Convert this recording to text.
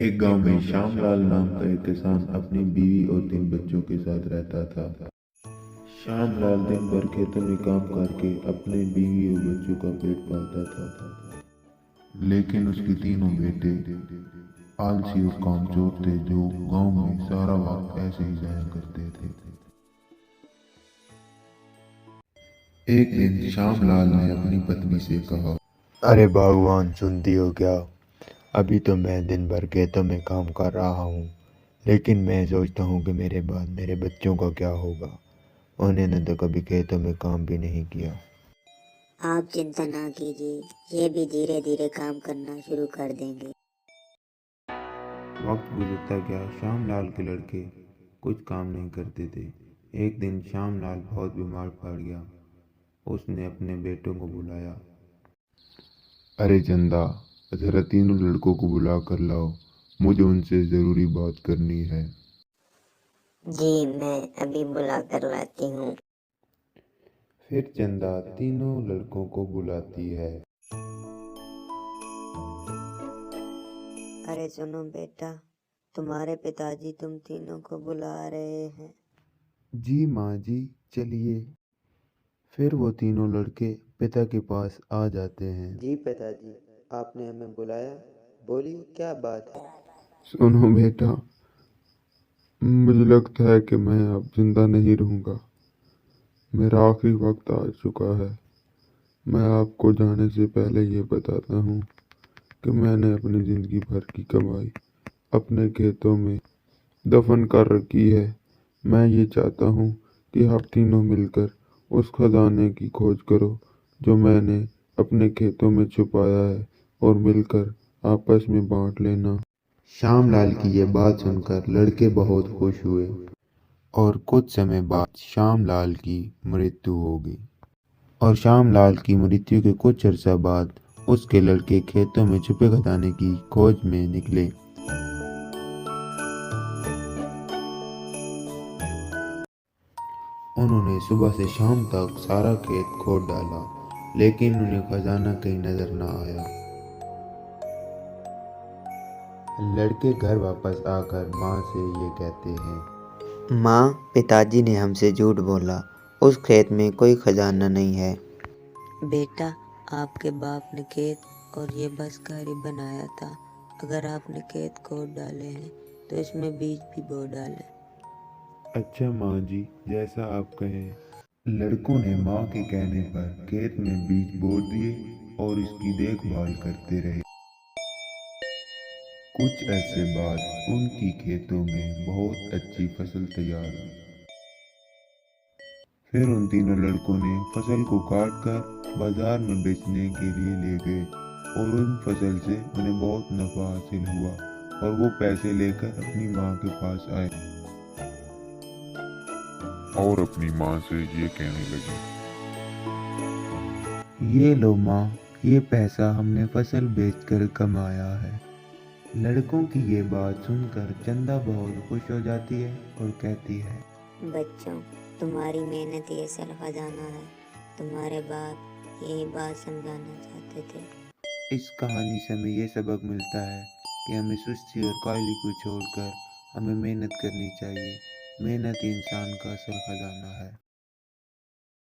एक गांव में श्यामलाल नाम का एक किसान अपनी बीवी और 3 बच्चों के साथ रहता था। श्यामलाल दिन भर खेतों में काम करके अपने बीवी और बच्चों का पेट पालता था। लेकिन उसके तीनों बेटे आलसी और कामचोर थे, जो गांव में सारा वक्त ऐसे ही जाया करते थे। एक दिन श्यामलाल ने अपनी पत्नी से कहा, अरे भगवान, सुनती हो क्या? अभी तो मैं दिन भर खेतों में काम कर रहा हूँ, लेकिन मैं सोचता हूँ कि मेरे बाद मेरे बच्चों का क्या होगा। उन्होंने तो कभी खेतों में काम भी नहीं किया। आप चिंता ना कीजिए, ये भी धीरे धीरे काम करना शुरू कर देंगे। वक्त गुजरता गया। श्यामलाल के लड़के कुछ काम नहीं करते थे। एक दिन श्यामलाल बहुत बीमार पड़ गया। उसने अपने बेटों को बुलाया। अरे चंदा, जरा तीनों लड़कों को बुला कर लाओ, मुझे उनसे ज़रूरी बात करनी है। जी, मैं अभी बुला कर लाती हूँ। फिर चंदा तीनों लड़कों को बुलाती है। अरे सुनो बेटा, तुम्हारे पिताजी तुम तीनों को बुला रहे हैं। जी माँ जी, चलिए। फिर वो तीनों लड़के पिता के पास आ जाते हैं। जी पिताजी, आपने हमें बुलाया, बोलिए क्या बात है। सुनो बेटा, मुझे लगता है कि मैं अब जिंदा नहीं रहूंगा। मेरा आखिरी वक्त आ चुका है। मैं आपको जाने से पहले ये बताता हूँ कि मैंने अपनी जिंदगी भर की कमाई अपने खेतों में दफन कर रखी है। मैं ये चाहता हूँ कि आप तीनों मिलकर उस खजाने की खोज करो जो मैंने अपने खेतों में छुपाया है, और मिलकर आपस में बांट लेना। श्यामलाल की ये बात सुनकर लड़के बहुत खुश हुए, और कुछ समय बाद श्यामलाल की मृत्यु हो गई। और श्यामलाल की मृत्यु के कुछ अर्सा बाद उसके लड़के खेतों में छुपे खजाने की खोज में निकले। उन्होंने सुबह से शाम तक सारा खेत खोद डाला, लेकिन उन्हें खजाना कहीं नजर न आया। लड़के घर वापस आकर माँ से ये कहते हैं, माँ, पिताजी ने हमसे झूठ बोला, उस खेत में कोई खजाना नहीं है। बेटा, आपके बाप ने खेत और ये बस घर ही बनाया था। अगर आपने खेत खोद डाले हैं तो इसमें बीज भी बो डालें। अच्छा माँ जी, जैसा आप कहें। लड़कों ने माँ के कहने पर खेत में बीज बो दिए और इसकी देखभाल करते रहे। कुछ ऐसे बाद उनकी खेतों में बहुत अच्छी फसल तैयार हुई। फिर उन तीनों लड़कों ने फसल को काट कर बाजार में बेचने के लिए ले गए, और उन फसल से उन्हें बहुत नफा हासिल हुआ, और वो पैसे लेकर अपनी माँ के पास आए और अपनी माँ से ये कहने लगे, ये लो माँ, ये पैसा हमने फसल बेचकर कमाया है। लड़कों की ये बात सुनकर चंदा बहुत खुश हो जाती है और कहती है, बच्चों, तुम्हारी मेहनत ही असल खजाना है। तुम्हारे बाप यही बात समझाना चाहते थे। इस कहानी से हमें ये सबक मिलता है कि हमें सुस्ती और कायली को छोड़कर हमें मेहनत करनी चाहिए। मेहनत ही इंसान का असल खजाना है।